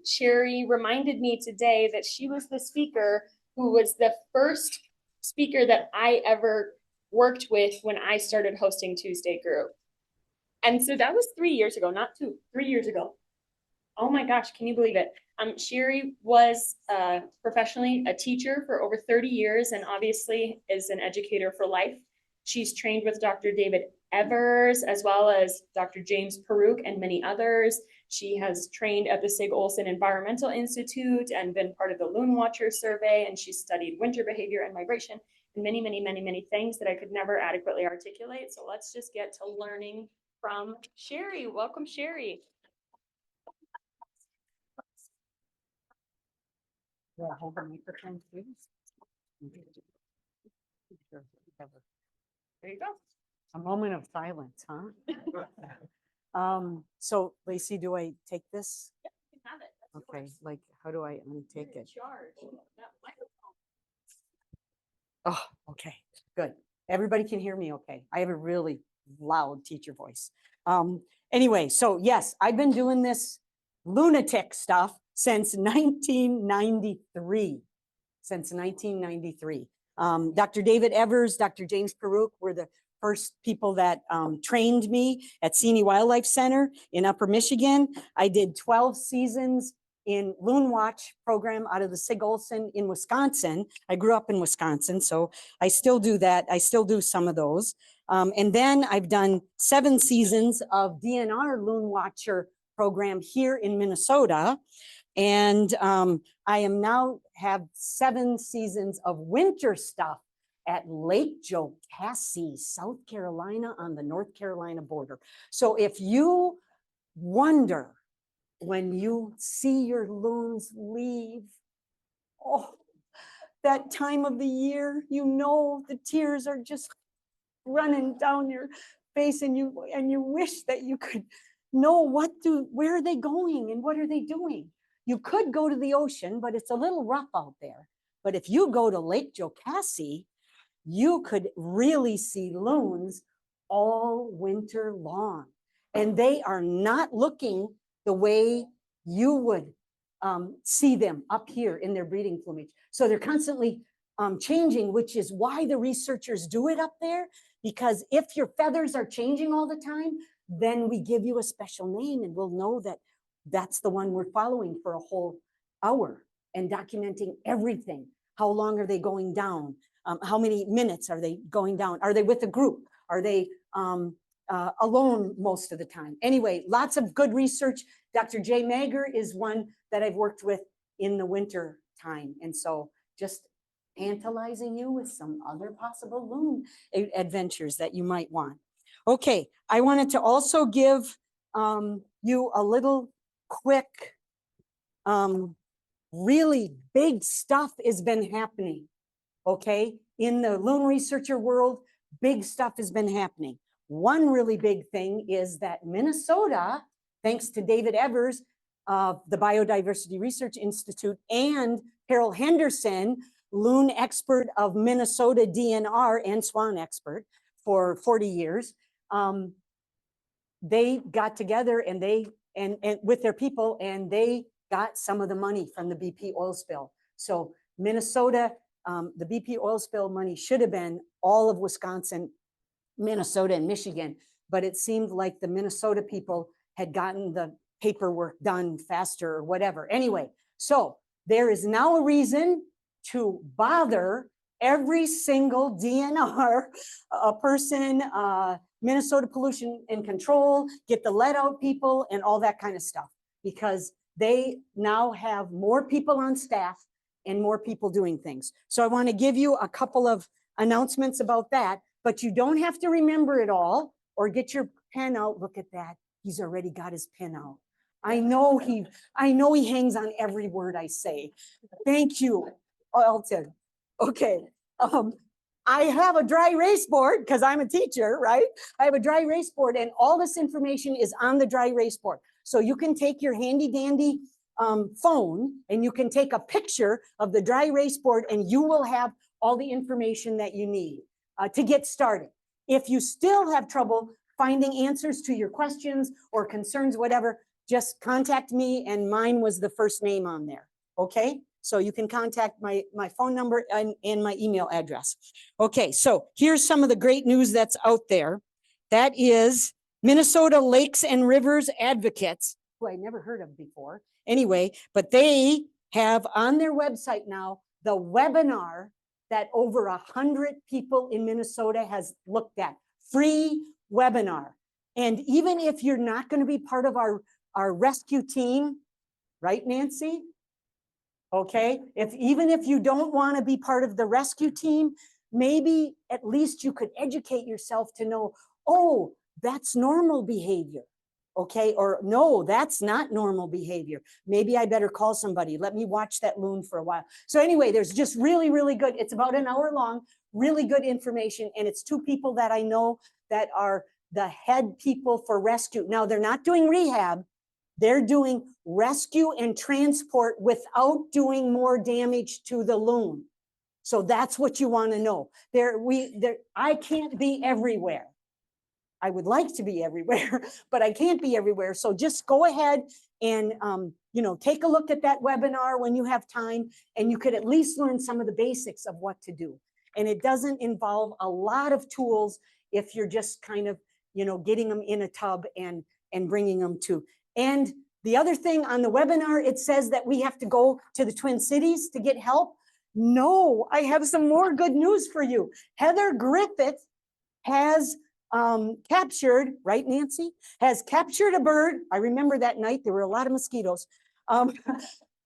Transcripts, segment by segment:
Sherry reminded me today that she was the speaker who was the first speaker that I ever worked with when I started hosting Tuesday Group. And so that was 3 years ago, not 2, 3 years ago. Oh my gosh, can you believe it? Sherry was professionally a teacher for over 30 years and obviously is an educator for life. She's trained with Dr. David Evers, as well as Dr. James Peruke and many others. She has trained at the Sig Olson Environmental Institute and been part of the Loon Watcher survey, and she's studied winter behavior and migration and many, many, many, many things that I could never adequately articulate. So let's just get to learning from Sherry. Welcome, Sherry. Yeah, hold the microphone, please. There you go. A moment of silence, huh? So Lacey, do I take this? Yeah, you can have it. That's Okay, yours. like, how do I untake it? Charge that microphone. Oh, okay, good. Everybody can hear me okay. I have a really loud teacher voice. Anyway, so yes, I've been doing this lunatic stuff since 1993. Since 1993. Dr. David Evers, Dr. James Peruke were the first people that trained me at Seney Wildlife Center in Upper Michigan. I did 12 seasons in Loon Watch program out of the Sig Olson in Wisconsin. I grew up in Wisconsin, so I still do that. I still do some of those. And then I've done 7 seasons of DNR Loon Watcher program here in Minnesota. And I am now have 7 seasons of winter stuff at Lake Jocassee, South Carolina on the North Carolina border. So if you wonder when you see your loons leave, oh, that time of the year, you know, the tears are just running down your face and you wish that you could know where are they going and what are they doing. You could go to the ocean, but it's a little rough out there. But if you go to Lake Jocassee, you could really see loons all winter long. And they are not looking the way you would see them up here in their breeding plumage. So they're constantly changing, which is why the researchers do it up there. Because if your feathers are changing all the time, then we give you a special name and we'll know that that's the one we're following for a whole hour and documenting everything. How long are they going down? How many minutes are they going down? Are they with a group? Are they alone most of the time? Anyway, lots of good research. Dr. Jay Mager is one that I've worked with in the winter time. And so just tantalizing you with some other possible loon adventures that you might want. Okay, I wanted to also give you a little quick, really big stuff has been happening, okay? In the loon researcher world, big stuff has been happening. One really big thing is that Minnesota, thanks to David Evers of the Biodiversity Research Institute and Harold Henderson, loon expert of Minnesota DNR and swan expert for 40 years, they got together and with their people, and they got some of the money from the BP oil spill. So Minnesota, the BP oil spill money should have been all of Wisconsin, Minnesota, and Michigan, but it seemed like the Minnesota people had gotten the paperwork done faster or whatever. Anyway, so there is now a reason to bother every single DNR person, Minnesota Pollution and Control, get the let out people and all that kind of stuff, because they now have more people on staff and more people doing things. So I want to give you a couple of announcements about that, but you don't have to remember it all or get your pen out. Look at that. He's already got his pen out. I know he hangs on every word I say. Thank you, Alton. Okay. I have a dry erase board because I'm a teacher, right? I have a dry erase board and all this information is on the dry erase board. So you can take your handy dandy phone and you can take a picture of the dry erase board and you will have all the information that you need to get started. If you still have trouble finding answers to your questions or concerns, whatever, just contact me, and mine was the first name on there. Okay, so you can contact my phone number and my email address. Okay, so here's some of the great news that's out there. That is Minnesota Lakes and Rivers Advocates, who I never heard of before. Anyway, but they have on their website now the webinar that over 100 people in Minnesota has looked at. Free webinar. And even if you're not going to be part of our rescue team, right, Nancy? Okay, even if you don't want to be part of the rescue team, maybe at least you could educate yourself to know, oh, that's normal behavior. Okay, or no, that's not normal behavior. Maybe I better call somebody. Let me watch that loon for a while. So anyway, there's just really, really good. It's about an hour long, really good information. And it's two people that I know that are the head people for rescue. Now, they're not doing rehab. They're doing rescue and transport without doing more damage to the loon. So that's what you want to know. I can't be everywhere. I would like to be everywhere, but I can't be everywhere. So just go ahead and, take a look at that webinar when you have time, and you could at least learn some of the basics of what to do. And it doesn't involve a lot of tools if you're just kind of, getting them in a tub and bringing them to. And the other thing on the webinar, it says that we have to go to the Twin Cities to get help. No, I have some more good news for you. Heather Griffith has captured, right, Nancy? Has captured a bird. I remember that night, there were a lot of mosquitoes.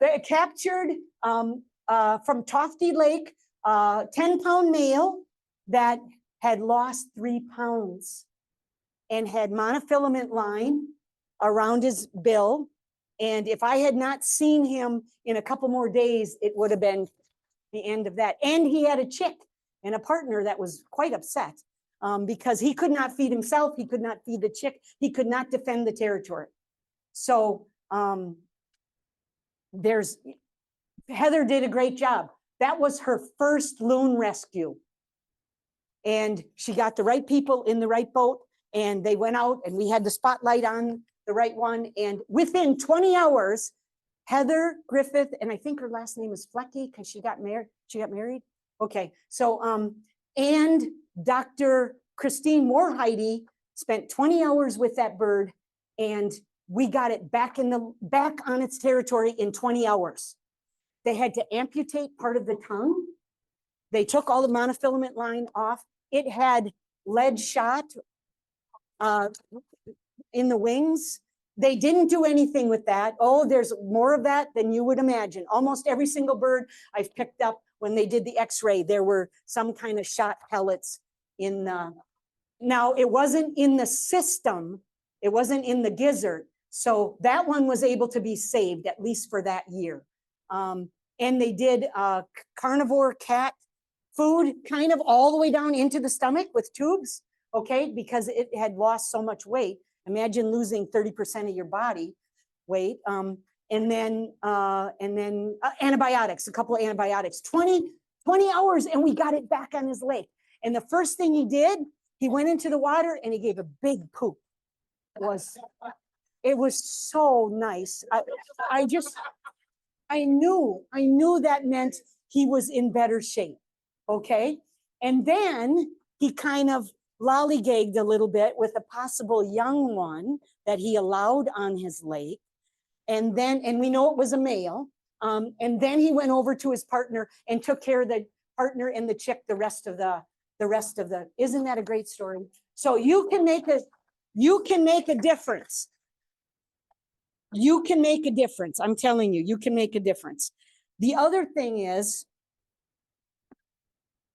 They captured from Tofty Lake, 10-pound male that had lost 3 pounds and had monofilament line around his bill. And if I had not seen him in a couple more days, it would have been the end of that. And he had a chick and a partner that was quite upset. Because he could not feed himself, he could not feed the chick, he could not defend the territory. So Heather did a great job. That was her first loon rescue. And she got the right people in the right boat, and they went out, and we had the spotlight on the right one. And within 20 hours, Heather Griffith, and I think her last name is Flecky because she got married. Okay, so and Dr. Christine Moorheide spent 20 hours with that bird, and we got it back on its territory in 20 hours. They had to amputate part of the tongue. They took all the monofilament line off. It had lead shot in the wings. They didn't do anything with that. Oh, there's more of that than you would imagine. Almost every single bird I've picked up, when they did the x-ray, there were some kind of shot pellets in the, now it wasn't in the system, it wasn't in the gizzard. So that one was able to be saved, at least for that year. And they did carnivore cat food kind of all the way down into the stomach with tubes, okay? Because it had lost so much weight. Imagine losing 30% of your body weight. And then antibiotics, a couple of antibiotics, 20 hours, and we got it back on his leg. And the first thing he did, he went into the water and he gave a big poop. It was so nice. I knew that meant he was in better shape, okay? And then he kind of lollygagged a little bit with a possible young one that he allowed on his lake. And we know it was a male. And then he went over to his partner and took care of the partner and the chick the rest of the, isn't that a great story? So you can make a difference. You can make a difference. I'm telling you, you can make a difference. The other thing is,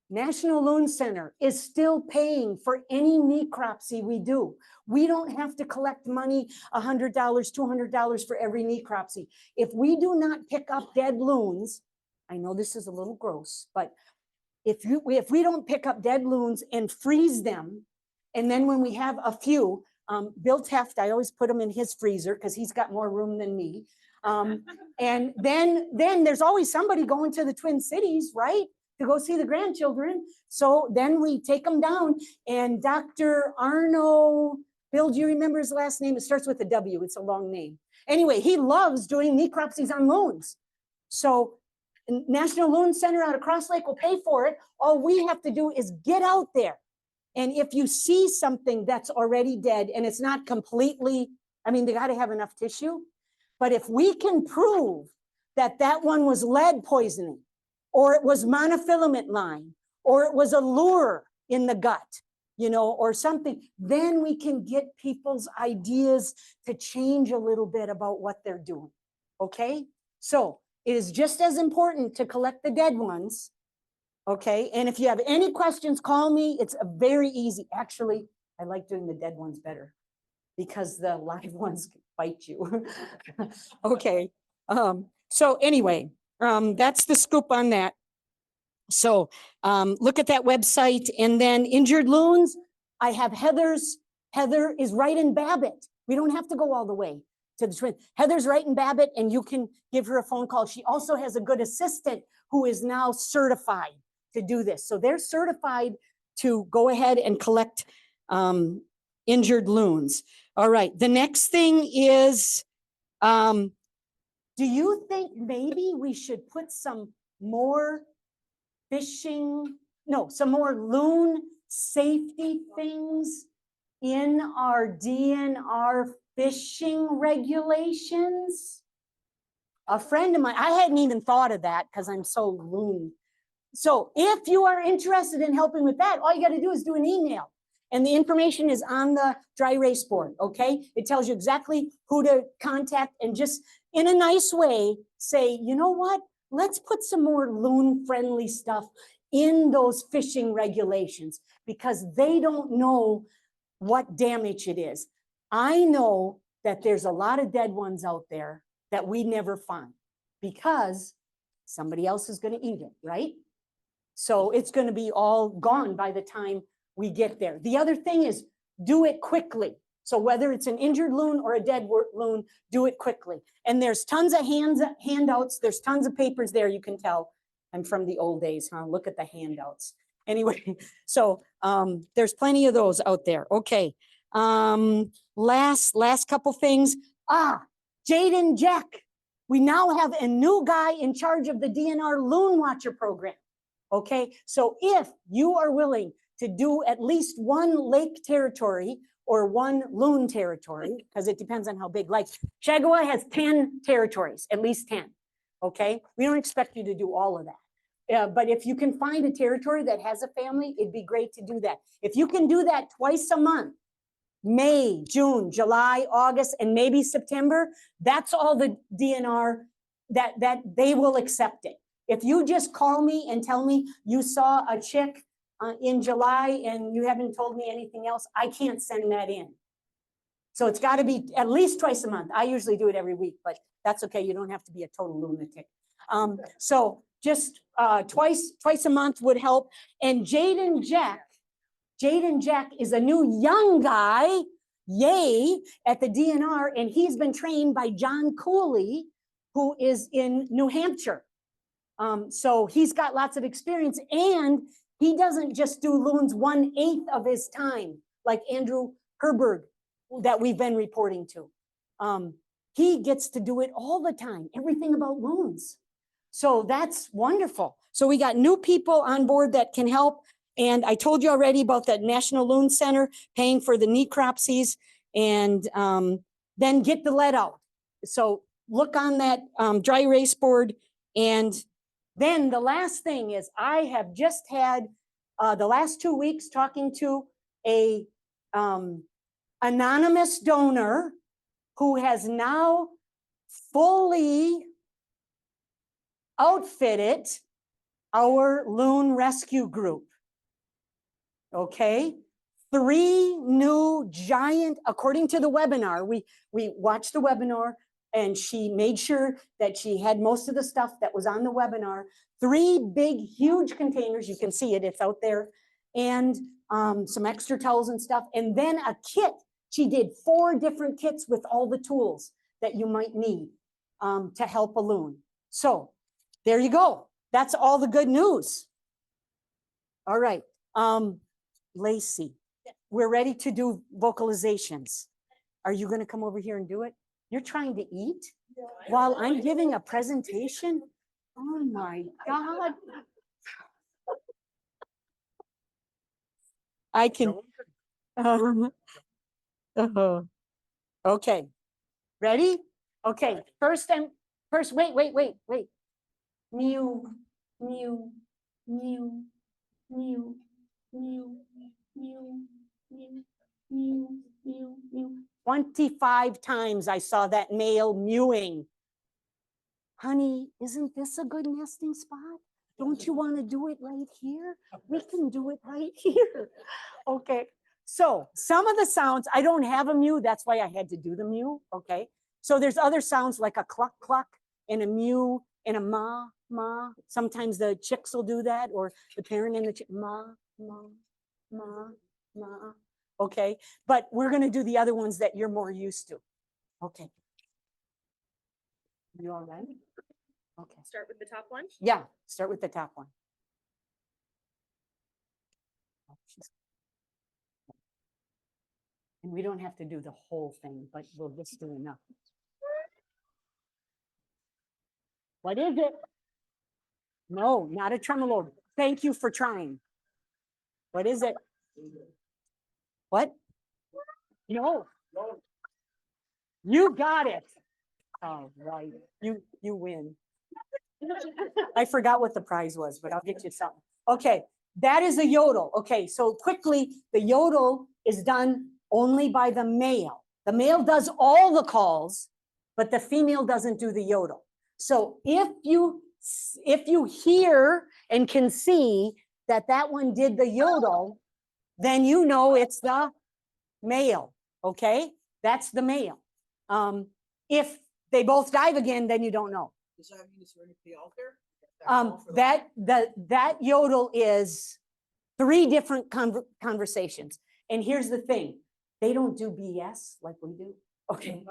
National Loon Center is still paying for any necropsy we do. We don't have to collect money, $100, $200 for every necropsy. If we do not pick up dead loons, I know this is a little gross, but if we don't pick up dead loons and freeze them, and then when we have a few, Bill Teft, I always put him in his freezer because he's got more room than me. And then there's always somebody going to the Twin Cities, right? To go see the grandchildren. So then we take them down, and Dr. Arno, Bill, do you remember his last name? It starts with a W, it's a long name. anyway, he loves doing necropsies on loons. So National Loon Center out of Cross Lake will pay for it. All we have to do is get out there. And if you see something that's already dead and it's not completely, I mean, they got to have enough tissue. But if we can prove that that one was lead poisoning, or it was monofilament line, or it was a lure in the gut, you know, or something, then we can get people's ideas to change a little bit about what they're doing. Okay? So it is just as important to collect the dead ones. Okay, and if you have any questions, call me. It's a very easy. Actually, I like doing the dead ones better because the live ones bite you. Okay, so anyway, that's the scoop on that. So look at that website, and then Injured Loons. I have Heather's. Heather is right in Babbitt. We don't have to go all the way to the twin. Heather's right in Babbitt, and you can give her a phone call. She also has a good assistant who is now certified to do this. So they're certified to go ahead and collect injured loons. All right, the next thing is, do you think maybe we should put some more some more loon safety things in our DNR fishing regulations? A friend of mine, I hadn't even thought of that because I'm so loon. So if you are interested in helping with that, all you got to do is do an email. And the information is on the dry erase board, okay? It tells you exactly who to contact, and just in a nice way, say, you know what? Let's put some more loon-friendly stuff in those fishing regulations, because they don't know what damage it is. I know that there's a lot of dead ones out there that we never find because somebody else is going to eat it, right? So it's going to be all gone by the time we get there. The other thing is, do it quickly. So whether it's an injured loon or a dead loon, do it quickly. And there's tons of handouts. There's tons of papers there. You can tell I'm from the old days, huh? Look at the handouts. Anyway, so there's plenty of those out there. Okay. Last couple things. Jaden Jack. We now have a new guy in charge of the DNR Loon Watcher program. Okay, so if you are willing to do at least one lake territory or one loon territory, because it depends on how big, like Chagua has 10 territories, at least 10. Okay, we don't expect you to do all of that. But if you can find a territory that has a family, it'd be great to do that. If you can do that twice a month, May, June, July, August, and maybe September, that's all the DNR that they will accept it. If you just call me and tell me you saw a chick in July and you haven't told me anything else, I can't send that in. So it's got to be at least twice a month. I usually do it every week, but that's okay. You don't have to be a total lunatic. So just twice a month would help. And Jaden Jack is a new young guy, yay, at the DNR, and he's been trained by John Cooley, who is in New Hampshire. So he's got lots of experience, and he doesn't just do loons 1/8 of his time, like Andrew Herberg that we've been reporting to. He gets to do it all the time, everything about loons. So that's wonderful. So we got new people on board that can help. And I told you already about that National Loon Center paying for the necropsies, and then get the lead out. So look on that dry erase board. And then the last thing is, I have just had the last 2 weeks talking to a anonymous donor who has now fully outfitted our loon rescue group. Okay, 3 new giant, according to the webinar, we watched the webinar, and she made sure that she had most of the stuff that was on the webinar. 3 big, huge containers, you can see it, it's out there, and some extra towels and stuff, and then a kit. She did 4 different kits with all the tools that you might need to help a loon. So there you go. That's all the good news. All right. Lacey, we're ready to do vocalizations. Are you going to come over here and do it? You're trying to eat while I'm giving a presentation? Oh my God. I can. Okay. Ready? Okay. First, wait. Mew, mew, mew, mew, mew, mew, mew, mew, mew, mew. 25 times I saw that male mewing. Honey, isn't this a good nesting spot? Don't you want to do it right here? We can do it right here. Okay. So some of the sounds, I don't have a mew. That's why I had to do the mew. Okay. So there's other sounds like a cluck, cluck, and a mew, and a ma, ma. Sometimes the chicks will do that, or the parent and the chick, ma, ma, ma, ma. Okay. But we're going to do the other ones that you're more used to. Okay. You all right? Okay. Start with the top one. Yeah, start with the top one. And we don't have to do the whole thing, but we'll just do enough. What is it? No, not a tremolo. Thank you for trying. What is it? What? No. You got it. All right. You win. I forgot what the prize was, but I'll get you something. Okay, that is a yodel. Okay, so quickly, the yodel is done only by the male. The male does all the calls, but the female doesn't do the yodel. So if you hear and can see that that one did the yodel, then you know it's the male. Okay, that's the male. If they both dive again, then you don't know. Does that mean is there anything out there? That yodel is 3 different conversations. And here's the thing, they don't do BS like we do. Okay.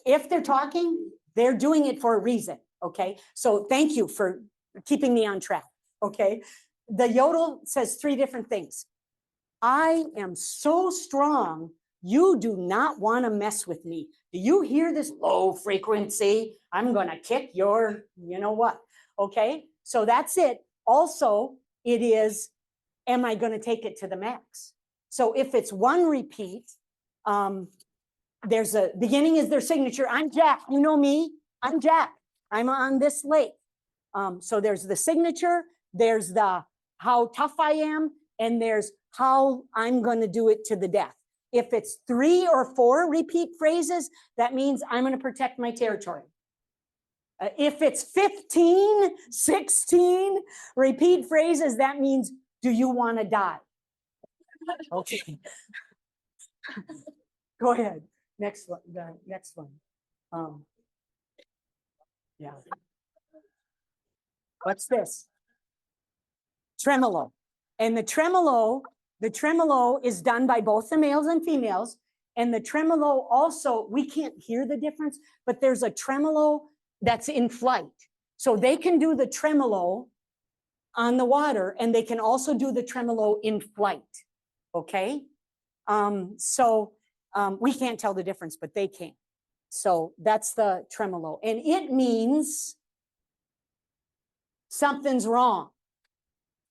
If they're talking, they're doing it for a reason. Okay. So thank you for keeping me on track. Okay. The yodel says 3 different things. I am so strong, you do not want to mess with me. Do you hear this low frequency? I'm going to kick your, you know what? Okay, so that's it. Also, it is, am I going to take it to the max? So if it's 1 repeat, there's a beginning is their signature. I'm Jack. You know me. I'm Jack. I'm on this lake. So there's the signature. There's the how tough I am. And there's how I'm going to do it to the death. If it's 3 or 4 repeat phrases, that means I'm going to protect my territory. If it's 15, 16 repeat phrases, that means, do you want to die? Okay. Go ahead. Next one. The next one. Yeah. What's this? Tremolo. And the tremolo is done by both the males and females. And the tremolo also, we can't hear the difference, but there's a tremolo that's in flight. So they can do the tremolo on the water, and they can also do the tremolo in flight. Okay. We can't tell the difference, but they can. So that's the tremolo. And it means something's wrong.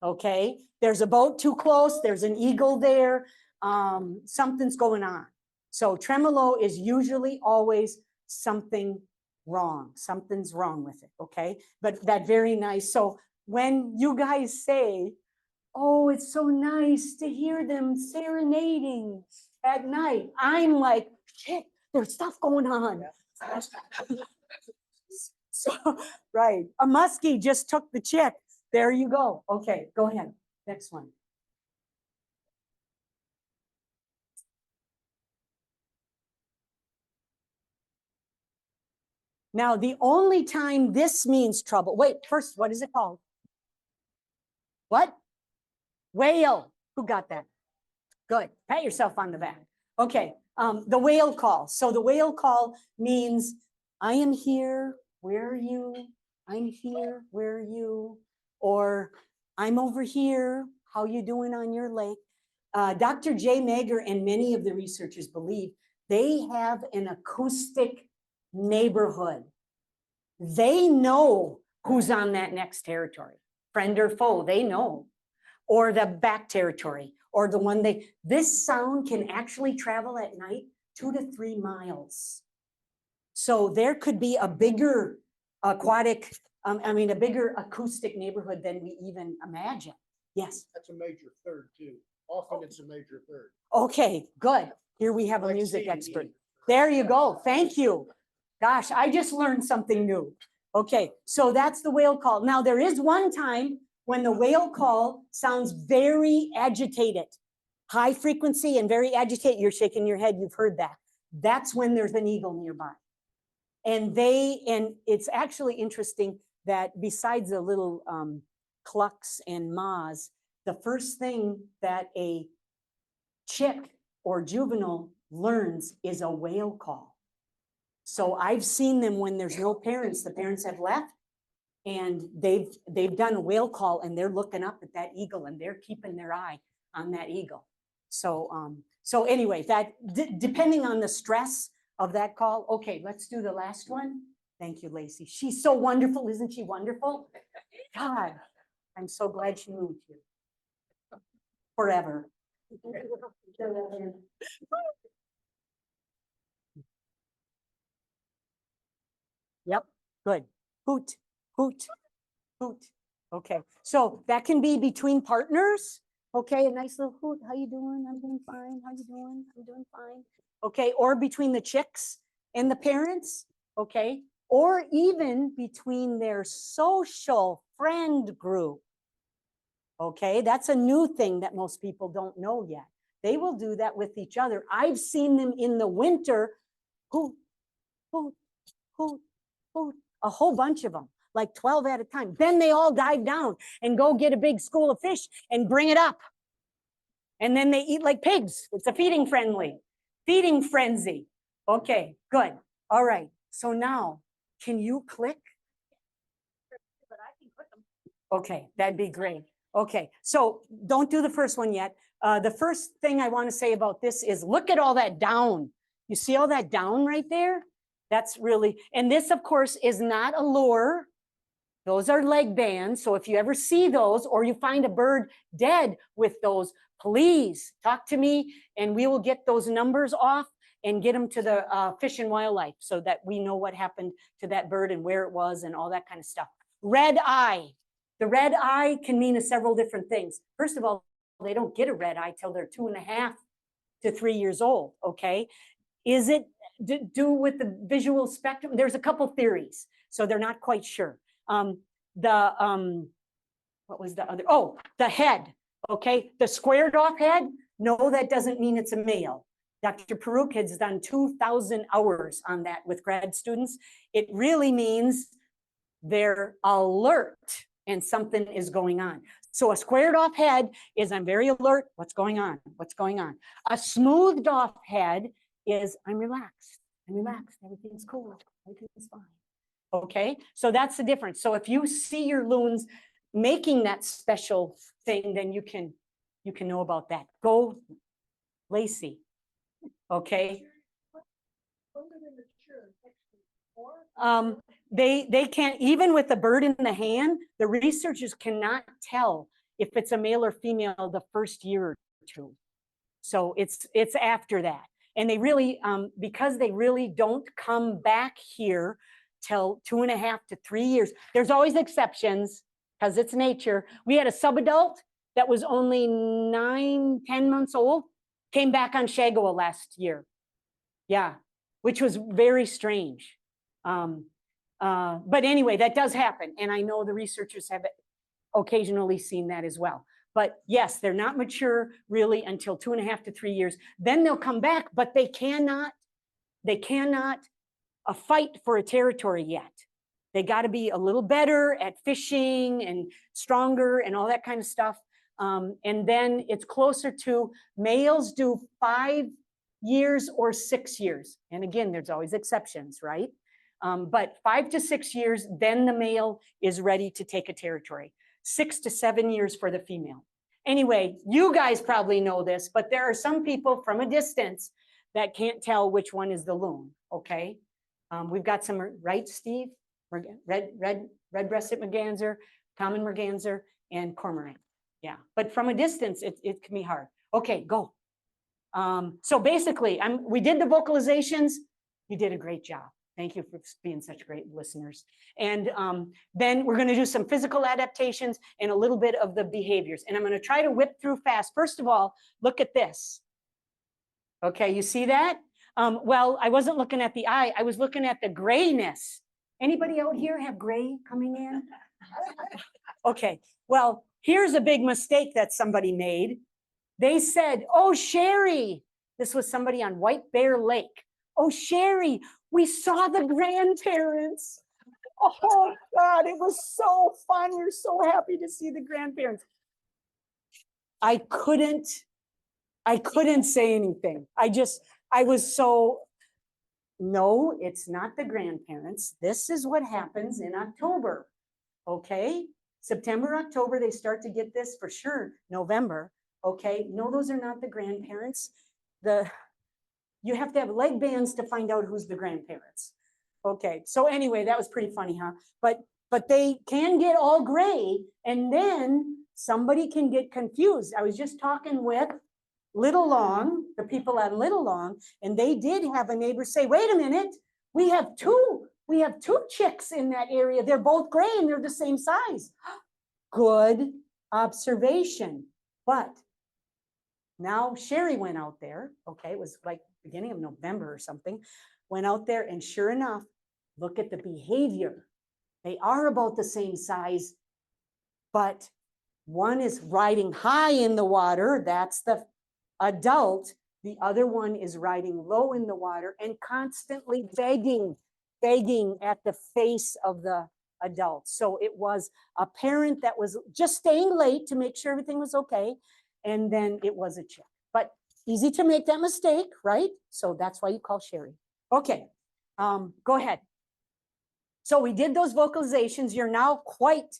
Okay. There's a boat too close. There's an eagle there. Something's going on. So tremolo is usually always something wrong. Something's wrong with it. Okay. But that very nice. So when you guys say, oh, it's so nice to hear them serenading at night, I'm like, shit, there's stuff going on. So, right. A muskie just took the chick. There you go. Okay, go ahead. Next one. Now, the only time this means trouble. Wait, first, what is it called? What? Whale. Who got that? Good. Pat yourself on the back. Okay. The whale call. So the whale call means I am here. Where are you? I'm here. Where are you? Or I'm over here. How you doing on your lake? Dr. Jay Mager and many of the researchers believe They have an acoustic neighborhood. They know who's on that next territory, friend or foe, they know. Or the back territory, or the one this sound can actually travel at night 2 to 3 miles. So there could be a bigger aquatic, a bigger acoustic neighborhood than we even imagine. Yes. That's a major third too. Often it's a major third. Okay, good. Here we have a Like music C&D. expert. There you go. Thank you. Gosh, I just learned something new. Okay, so that's the whale call. Now, there is one time when the whale call sounds very agitated, high frequency and very agitated. You're shaking your head. You've heard that. That's when there's an eagle nearby. And it's actually interesting that besides the little clucks and ma's, the first thing that a chick or juvenile learns is a whale call. So I've seen them when there's no parents, the parents have left, and they've done a whale call and they're looking up at that eagle and they're keeping their eye on that eagle. So anyway, that depending on the stress of that call. Okay, let's do the last one. Thank you, Lacey. She's so wonderful, isn't she wonderful? God, I'm so glad she moved here. Forever. Yep, good. Hoot, hoot, hoot. Okay, so that can be between partners. Okay, a nice little hoot. How you doing? I'm doing fine. How you doing? I'm doing fine. Okay, or between the chicks and the parents. Okay, or even between their social friend group. Okay, that's a new thing that most people don't know yet. They will do that with each other. I've seen them in the winter, hoot, hoot, hoot, hoot, a whole bunch of them, like 12 at a time. Then they all dive down and go get a big school of fish and bring it up. And then they eat like pigs. It's a feeding frenzy. Okay, good. All right. So now, can you click? But I can click them. Okay, that'd be great. Okay, so don't do the first one yet. The first thing I want to say about this is look at all that down. You see all that down right there? That's really, and this of course is not a lure. Those are leg bands. So if you ever see those or you find a bird dead with those, please talk to me and we will get those numbers off and get them to the Fish and Wildlife so that we know what happened to that bird and where it was and all that kind of stuff. Red eye. The red eye can mean several different things. First of all, they don't get a red eye till they're 2.5 to 3 years old, okay? Is it do with the visual spectrum? There's a couple theories, so they're not quite sure. What was the other? Oh, the head, okay? The squared off head, no, that doesn't mean it's a male. Dr. Peruk has done 2,000 hours on that with grad students. It really means they're alert and something is going on. So a squared off head is I'm very alert. What's going on? What's going on? A smoothed off head is I'm relaxed. I'm relaxed. Everything's cool. Everything's fine. Okay, so that's the difference. So if you see your loons making that special thing, then you can know about that. Go, Lacey. Okay. They can't, even with the bird in the hand, the researchers cannot tell if it's a male or female the first year or two. So it's after that. And they really, because they really don't come back here till 2.5 to 3 years. There's always exceptions because it's nature. We had a subadult that was only 9, 10 months old, came back on Shagoa last year. Yeah, which was very strange. But anyway, that does happen. And I know the researchers have occasionally seen that as well. But yes, they're not mature really until 2.5 to 3 years. Then they'll come back, but they cannot fight for a territory yet. They got to be a little better at fishing and stronger and all that kind of stuff. And then it's closer to males do 5 years or 6 years. And again, there's always exceptions, right? But 5 to 6 years, then the male is ready to take a territory. 6 to 7 years for the female. Anyway, you guys probably know this, but there are some people from a distance that can't tell which one is the loon, okay? We've got some, right, Steve? Red-breasted merganser, common merganser, and cormorant. Yeah, but from a distance, it can be hard. Okay, go. So basically, we did the vocalizations. You did a great job. Thank you for being such great listeners. And then we're going to do some physical adaptations and a little bit of the behaviors. And I'm going to try to whip through fast. First of all, look at this. Okay, you see that? Well, I wasn't looking at the eye. I was looking at the grayness. Anybody out here have gray coming in? Okay, well, here's a big mistake that somebody made. They said, oh, Sherry, this was somebody on White Bear Lake. Oh, Sherry, we saw the grandparents. Oh, God, it was so fun. We're so happy to see the grandparents. I couldn't say anything. I was so, no, it's not the grandparents. This is what happens in October, okay? September, October, they start to get this for sure, November, okay? No, those are not the grandparents. You have to have leg bands to find out who's the grandparents. Okay, so anyway, that was pretty funny, huh? But they can get all gray, and then somebody can get confused. I was just talking with Little Long, the people on Little Long, and they did have a neighbor say, wait a minute, we have two chicks in that area. They're both gray and they're the same size. Good observation. But now Sherry went out there, okay, it was like beginning of November or something, went out there, and sure enough, look at the behavior. They are about the same size, but one is riding high in the water, that's the adult. The other one is riding low in the water and constantly begging at the face of the adult. So it was a parent that was just staying late to make sure everything was okay. And then it was a chick. But easy to make that mistake, right? So that's why you call Sherry. Okay, go ahead. So we did those vocalizations. You're now quite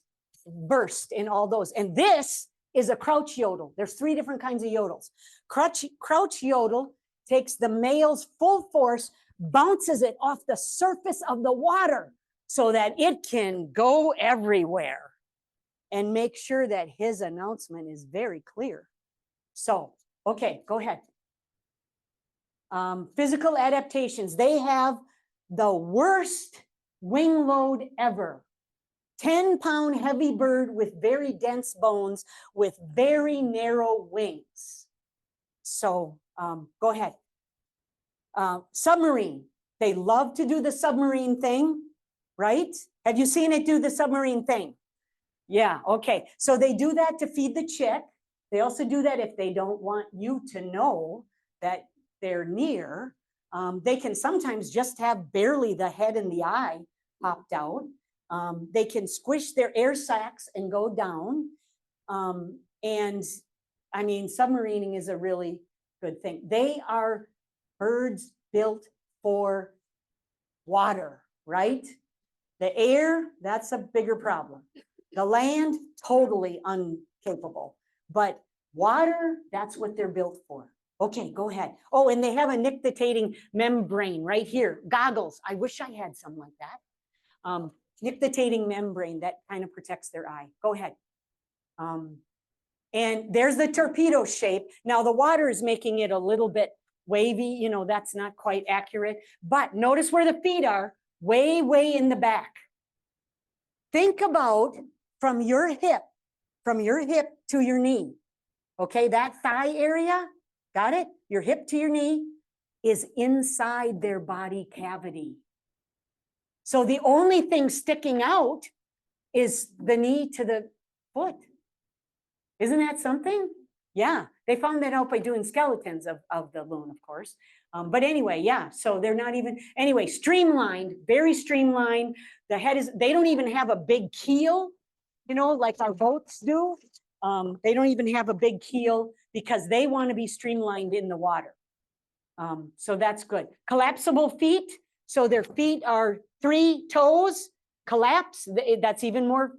versed in all those. And this is a crouch yodel. There's 3 different kinds of yodels. Crouch yodel takes the male's full force, bounces it off the surface of the water so that it can go everywhere and make sure that his announcement is very clear. So, okay, go ahead. Physical adaptations. They have the worst wing load ever. 10-pound heavy bird with very dense bones with very narrow wings. So go ahead. Submarine. They love to do the submarine thing, right? Have you seen it do the submarine thing? Yeah, okay. So they do that to feed the chick. They also do that if they don't want you to know that they're near. They can sometimes just have barely the head and the eye popped out. They can squish their air sacs and go down. And I mean, submarining is a really good thing. They are birds built for water, right? The air, that's a bigger problem. The land, totally incapable. But water, that's what they're built for. Okay, go ahead. Oh, and they have a nictitating membrane right here. Goggles. I wish I had some like that. Nictitating membrane that kind of protects their eye. Go ahead. And there's the torpedo shape. Now the water is making it a little bit wavy. You know, that's not quite accurate. But notice where the feet are, way, way in the back. Think about from your hip to your knee. Okay, that thigh area, got it? Your hip to your knee is inside their body cavity. So the only thing sticking out is the knee to the foot. Isn't that something? Yeah, they found that out by doing skeletons of the loon, of course. But anyway, yeah, so they're not even, anyway, streamlined, very streamlined. The head is, they don't even have a big keel, you know, like our boats do. They don't even have a big keel because they want to be streamlined in the water. So that's good. Collapsible feet. So their feet are 3 toes, collapse. That's even more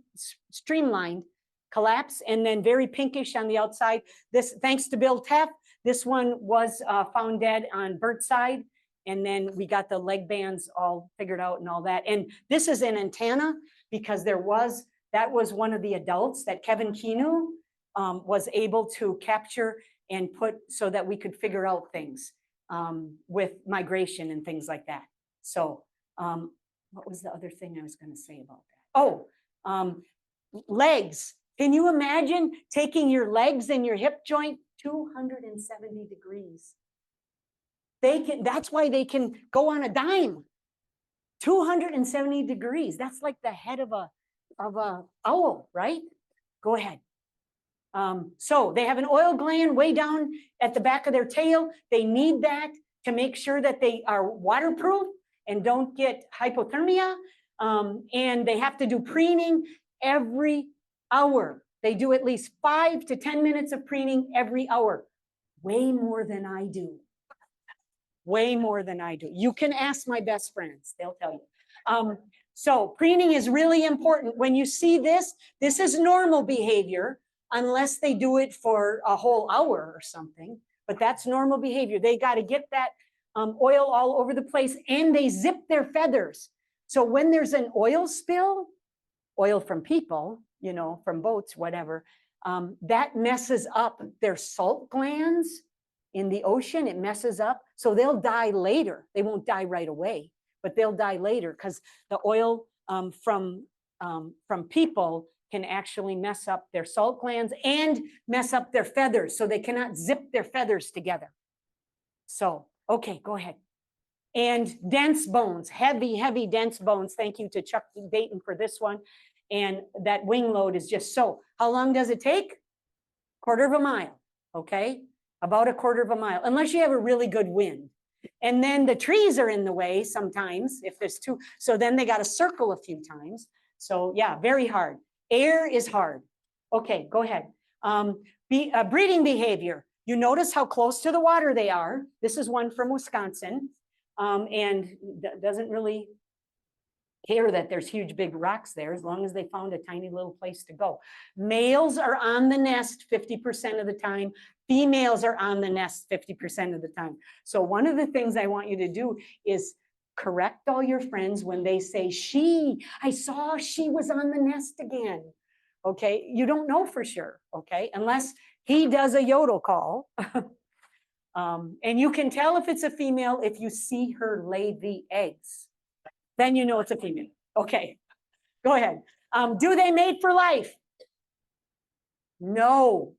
streamlined. Collapse, and then very pinkish on the outside. This, thanks to Bill Teff, This one was found dead on Burnside. And then we got the leg bands all figured out and all that. And this is an antenna because that was one of the adults that Kevin Kinu was able to capture and put so that we could figure out things with migration and things like that. So what was the other thing I was going to say about that? Oh, legs. Can you imagine taking your legs and your hip joint 270 degrees? That's why they can go on a dime. 270 degrees. That's like the head of a owl, right? Go ahead. So they have an oil gland way down at the back of their tail. They need that to make sure that they are waterproof and don't get hypothermia. And they have to do preening every hour. They do at least 5 to 10 minutes of preening every hour. Way more than I do. Way more than I do. You can ask my best friends, they'll tell you. So preening is really important. When you see this is normal behavior unless they do it for a whole hour or something, but that's normal behavior. They got to get that oil all over the place and they zip their feathers. So when there's an oil spill, oil from people, you know, from boats, whatever, that messes up their salt glands in the ocean. It messes up. So they'll die later. They won't die right away, but they'll die later because the oil from people can actually mess up their salt glands and mess up their feathers. So they cannot zip their feathers together. So, okay, go ahead. And dense bones, heavy, heavy dense bones. Thank you to Chuck Dayton for this one. And that wing load is just so. How long does it take? 1/4 mile, okay? About 1/4 mile, unless you have a really good wind. And then the trees are in the way sometimes if there's two. So then they got to circle a few times. So yeah, very hard. Air is hard. Okay, go ahead. Breeding behavior. You notice how close to the water they are. This is one from Wisconsin and doesn't really care that there's huge big rocks there as long as they found a tiny little place to go. Males are on the nest 50% of the time. Females are on the nest 50% of the time. So one of the things I want you to do is correct all your friends when they say I saw she was on the nest again. Okay, you don't know for sure, okay, unless he does a yodel call. And you can tell if it's a female if you see her lay the eggs. Then you know it's a female. Okay, go ahead. Do they mate for life? No,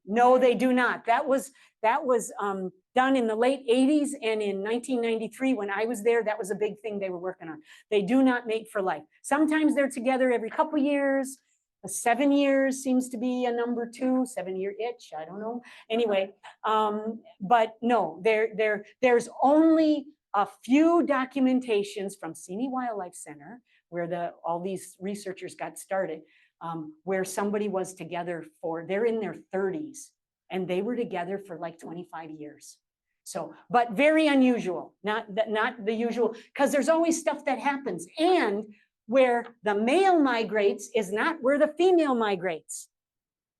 they do not. That was done in the late 80s and in 1993 when I was there, that was a big thing they were working on. They do not mate for life. Sometimes they're together every couple years. 7 years seems to be a number 2, 7-year itch. I don't know. Anyway, but no, there's only a few documentations from Simi Wildlife Center where all these researchers got started, where somebody was together they're in their 30s and they were together for like 25 years. So, but very unusual, not the usual, because there's always stuff that happens. And where the male migrates is not where the female migrates.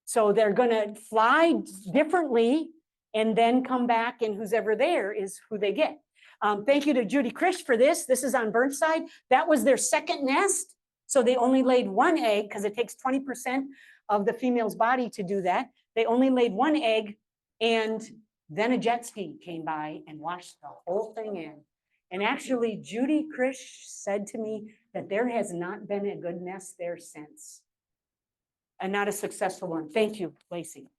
So they're going to fly differently and then come back, and who's ever there is who they get. Thank you to Judy Krish for this. This is on Burnside. That was their second nest. So they only laid 1 egg because it takes 20% of the female's body to do that. They only laid 1 egg, and then a jet ski came by and washed the whole thing in. And actually, Judy Krish said to me that there has not been a good nest there since, and not a successful one. Thank you, Lacey.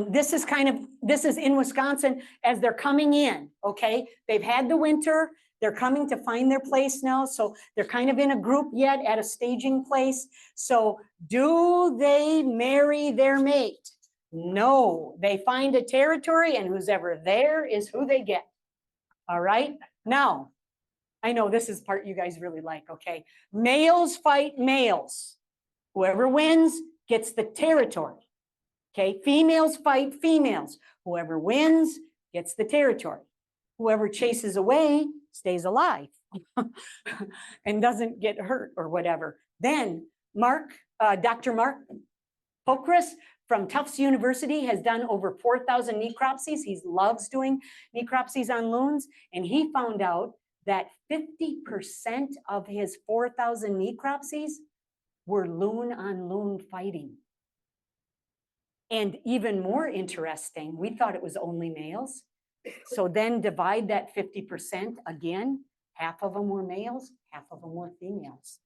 This is in Wisconsin as they're coming in, okay? They've had the winter, they're coming to find their place now, so they're kind of in a group yet at a staging place. So do they marry their mate? No, they find a territory and who's ever there is who they get. All right, now, I know this is part you guys really like, okay? Males fight males. Whoever wins gets the territory. Okay, females fight females. Whoever wins gets the territory. Whoever chases away stays alive and doesn't get hurt or whatever. Then Dr. Mark Pokris from Tufts University has done over 4,000 necropsies. He loves doing necropsies on loons. And he found out that 50% of his 4,000 necropsies were loon on loon fighting. And even more interesting, we thought it was only males. So then divide that 50% again, half of them were males, half of them were females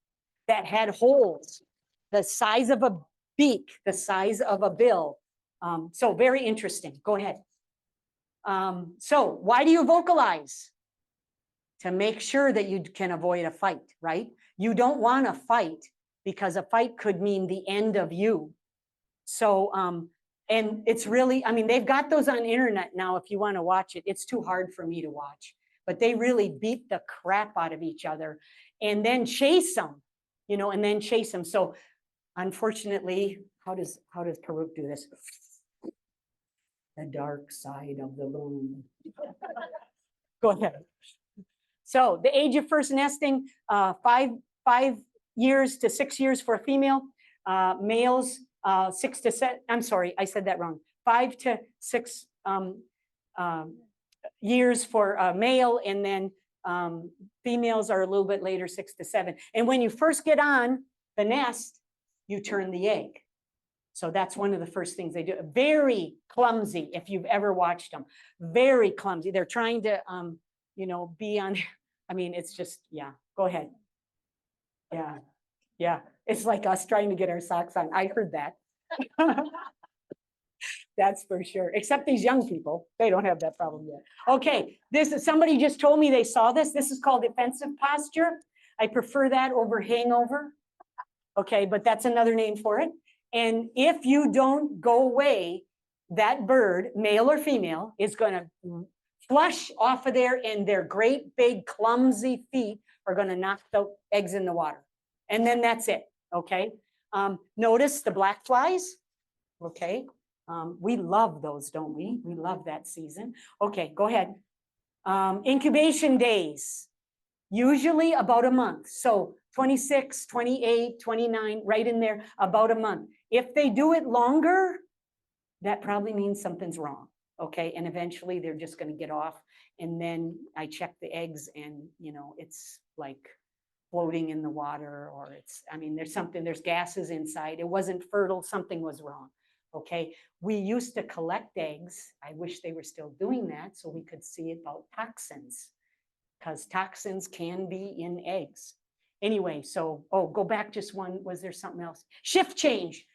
that had holes the size of a beak, the size of a bill. So very interesting. Go ahead. So why do you vocalize? To make sure that you can avoid a fight, right? You don't want to fight because a fight could mean the end of you. So, and it's really, I mean, they've got those on internet now if you want to watch it. It's too hard for me to watch, but they really beat the crap out of each other and then chase them, you know, and then chase them. So unfortunately, how does Peruk do this? The dark side of the loon. Go ahead. So the age of first nesting, 5 years to 6 years for a female, males 6 to 7. I'm sorry, I said that wrong. 5 to 6 years for a male, and then females are a little bit later, 6 to 7. And when you first get on the nest, you turn the egg. So that's one of the first things they do. Very clumsy, if you've ever watched them. Very clumsy. They're trying to, you know, be on, I mean, it's just, yeah, go ahead. Yeah, yeah. It's like us trying to get our socks on. I heard that. That's for sure. Except these young people, they don't have that problem yet. Okay, this is, somebody just told me they saw this. This is called defensive posture. I prefer that over hangover. Okay, but that's another name for it. And if you don't go away, that bird, male or female, is going to flush off of there, and their great big clumsy feet are going to knock the eggs in the water. And then that's it. Okay. Notice the black flies. Okay. We love those, don't we? We love that season. Okay, go ahead. Incubation days, usually about a month. So 26, 28, 29, right in there, about a month. If they do it longer, that probably means something's wrong. Okay, and eventually they're just going to get off. And then I check the eggs, and you know, it's like floating in the water, or it's, I mean, there's gases inside. It wasn't fertile, something was wrong. Okay, we used to collect eggs. I wish they were still doing that so we could see about toxins, because toxins can be in eggs. Anyway, so, oh, go back just one. Was there something else? Shift change.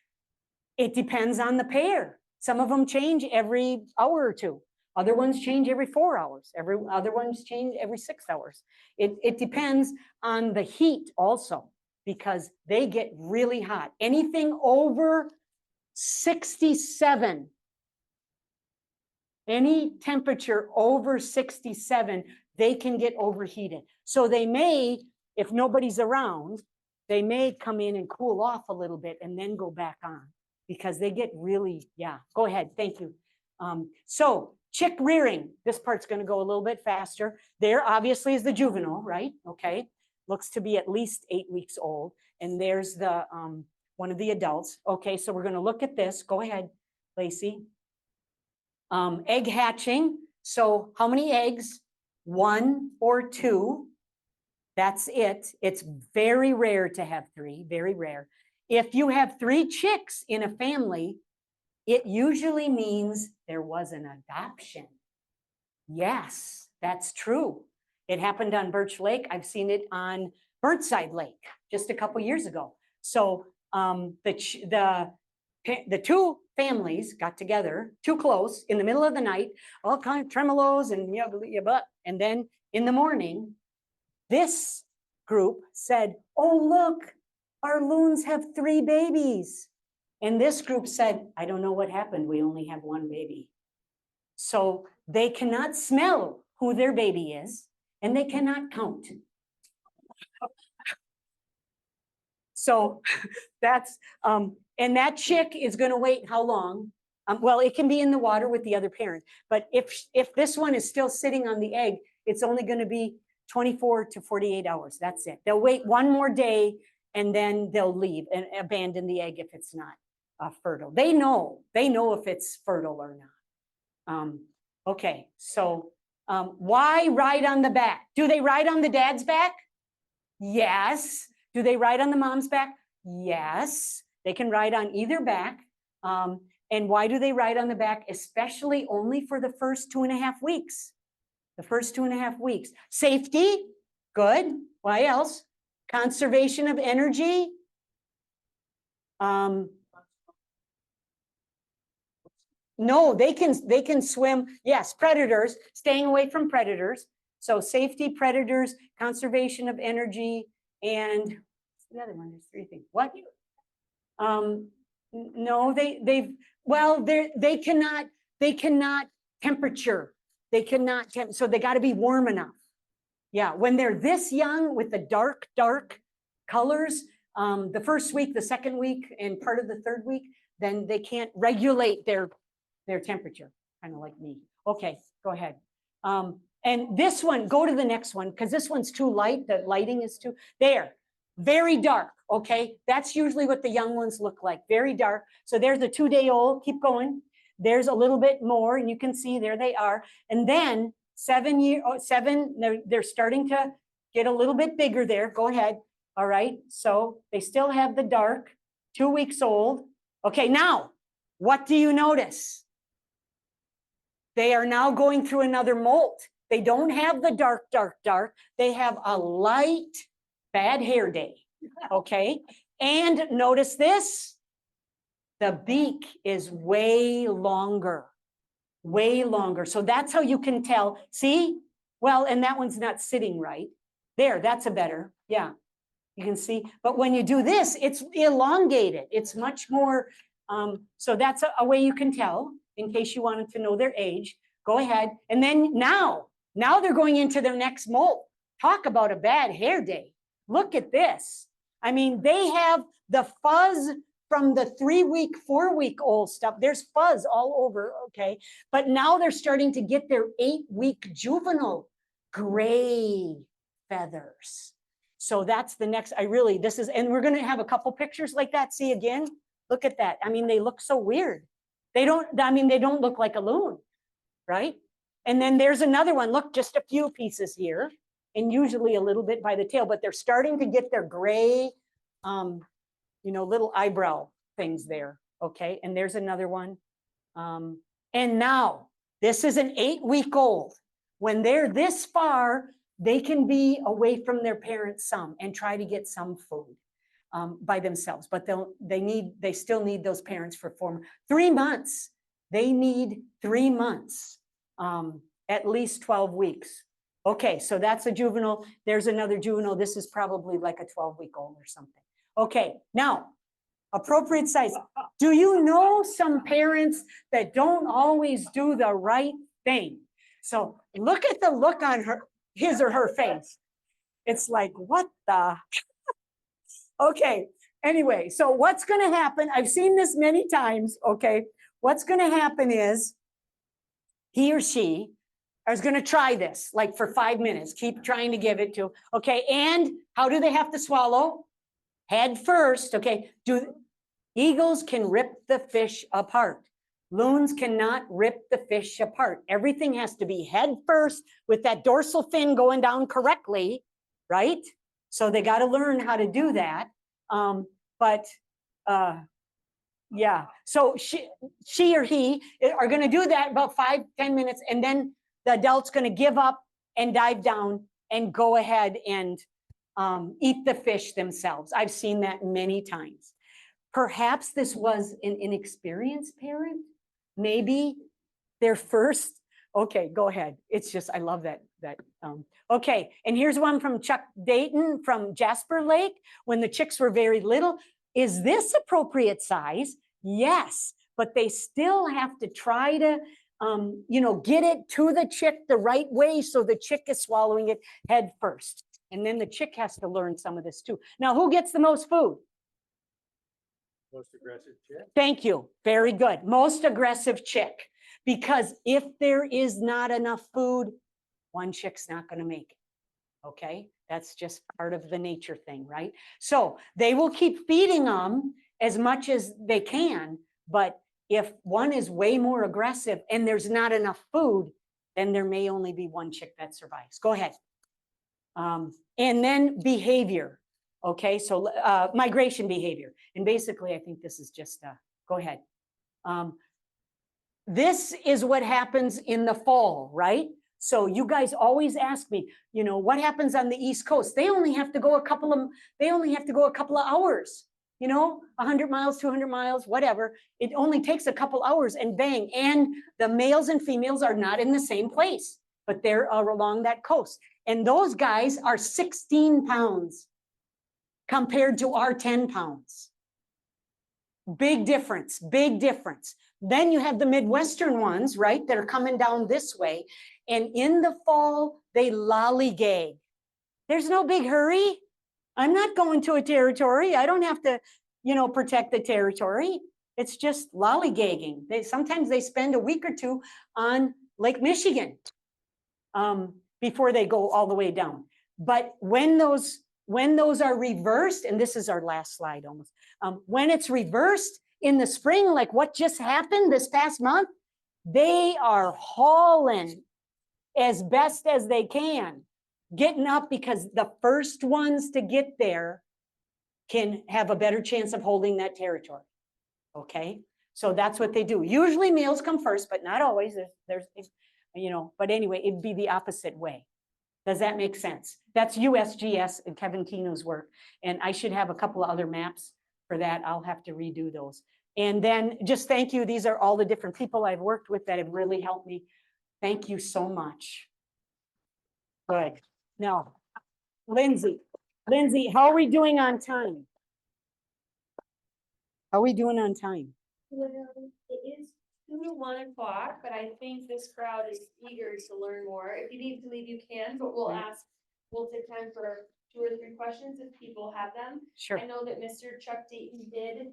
It depends on the pair. Some of them change every hour or two. Other ones change every 4 hours. Other ones change every 6 hours. It depends on the heat also, because they get really hot. Anything over 67, any temperature over 67, they can get overheated. So they may, if nobody's around, they may come in and cool off a little bit and then go back on, because they get really, yeah, go ahead, thank you. So chick rearing, this part's gonna go a little bit faster. There obviously is the juvenile, right? Okay, looks to be at least 8 weeks old. And there's the, one of the adults. Okay, so we're gonna look at this. Go ahead, Lacey. Egg hatching. So how many eggs? 1 or 2. That's it. It's very rare to have 3, very rare. If you have 3 chicks in a family, it usually means there was an adoption. Yes, that's true. It happened on Birch Lake. I've seen it on Burnside Lake just a couple years ago. So the 2 families got together, too close, in the middle of the night, all kind of tremolos and and then in the morning, this group said, oh, look, our loons have 3 babies. And this group said, I don't know what happened. We only have 1 baby. So they cannot smell who their baby is, and they cannot count. So that's, and that chick is going to wait how long? Well, it can be in the water with the other parent, but if this one is still sitting on the egg, it's only going to be 24 to 48 hours. That's it. They'll wait 1 more day, and then they'll leave and abandon the egg if it's not fertile. They know if it's fertile or not. Okay, so why ride on the back? Do they ride on the dad's back? Yes. Do they ride on the mom's back? Yes. They can ride on either back. And why do they ride on the back? Especially only for the first 2.5 weeks. The first 2.5 weeks. Safety, good. Why else? Conservation of energy. No, they can swim. Yes, predators, staying away from predators. So safety, predators, conservation of energy, and the other one, there's 3 things. What? No, they cannot temperature. They cannot so they got to be warm enough. Yeah, when they're this young with the dark colors, the first week, the second week, and part of the third week, then they can't regulate their temperature, kind of like me. Okay, go ahead. And this one, go to the next one, because this one's too light. The lighting is too, there, very dark, okay? That's usually what the young ones look like, very dark. So there's a 2-day-old, keep going. There's a little bit more, and you can see there they are. And then 7, they're starting to get a little bit bigger there. Go ahead. All right, so they still have the dark, 2 weeks old. Okay, now, what do you notice? They are now going through another molt. They don't have the dark. They have a light, bad hair day, okay? And notice this, the beak is way longer. So that's how you can tell. See? Well, and that one's not sitting right. There, that's a better, yeah. You can see, but when you do this, it's elongated. It's much more, so that's a way you can tell, in case you wanted to know their age. Go ahead. And then now they're going into their next molt. Talk about a bad hair day. Look at this. I mean, they have the fuzz from the 3-week, 4-week-old stuff. There's fuzz all over, okay? But now they're starting to get their 8-week juvenile gray feathers. So that's the next, and we're going to have a couple pictures like that. See again, look at that. I mean, they look so weird. They don't look like a loon, right? And then there's another one. Look, just a few pieces here, and usually a little bit by the tail, but they're starting to get their gray, little eyebrow things there. Okay, and there's another one. And now this is an 8-week-old. When they're this far, they can be away from their parents some and try to get some food by themselves, but they still need those parents for 3 months. They need 3 months, at least 12 weeks. Okay, so that's a juvenile. There's another juvenile. This is probably like a 12-week-old or something. Okay, now, appropriate size. Do you know some parents that don't always do the right thing? So look at the look on his or her face. It's like, what the? Okay, anyway, so what's going to happen? I've seen this many times, okay? What's going to happen is he or she is going to try this, like for 5 minutes, keep trying to give it to, okay? And how do they have to swallow? Head first, okay? Eagles can rip the fish apart. Loons cannot rip the fish apart. Everything has to be head first with that dorsal fin going down correctly, right? So they got to learn how to do that. Yeah, so she or he are going to do that about 5-10 minutes, and then the adult's going to give up and dive down and go ahead and eat the fish themselves. I've seen that many times. Perhaps this was an inexperienced parent. Maybe their first. Okay, go ahead. It's just, I love that. Okay, and here's one from Chuck Dayton from Jasper Lake. When the chicks were very little, is this appropriate size? Yes, but they still have to try to, get it to the chick the right way so the chick is swallowing it head first. And then the chick has to learn some of this too. Now, who gets the most food? Most aggressive chick. Thank you. Very good. Most aggressive chick. Because if there is not enough food, one chick's not going to make it. Okay? That's just part of the nature thing, right? So they will keep feeding them as much as they can, but if one is way more aggressive and there's not enough food, then there may only be one chick that survives. Go ahead. And then behavior. Okay, so migration behavior. And basically, I think this is just, go ahead. This is what happens in the fall, right? So you guys always ask me, you know, what happens on the East Coast? They only have to go a couple of hours, you know, 100 miles, 200 miles, whatever. It only takes a couple hours and bang. And the males and females are not in the same place, but they're along that coast. And those guys are 16 pounds compared to our 10 pounds. Big difference, big difference. Then you have the Midwestern ones, right, that are coming down this way. And in the fall, they lollygag. There's no big hurry. I'm not going to a territory. I don't have to, you know, protect the territory. It's just lollygagging. Sometimes they spend a week or two on Lake Michigan before they go all the way down. But when those are reversed, and this is our last slide almost, when it's reversed in the spring, like what just happened this past month, they are hauling as best as they can, getting up, because the first ones to get there can have a better chance of holding that territory. Okay, so that's what they do. Usually males come first, but not always. There's you know, but anyway, it'd be the opposite way. Does that make sense? That's USGS and Kevin Kino's work. And I should have a couple of other maps for that. I'll have to redo those. And then just thank you. These are all the different people I've worked with that have really helped me. Thank you so much. Good. Now, Lindsay, how are we doing on time? How are we doing on time? Well, it is 2 to 1 o'clock, but I think this crowd is eager to learn more. If you need to leave, you can, but we'll take time for 2 or 3 questions if people have them. Sure. I know that Mr. Chuck Dayton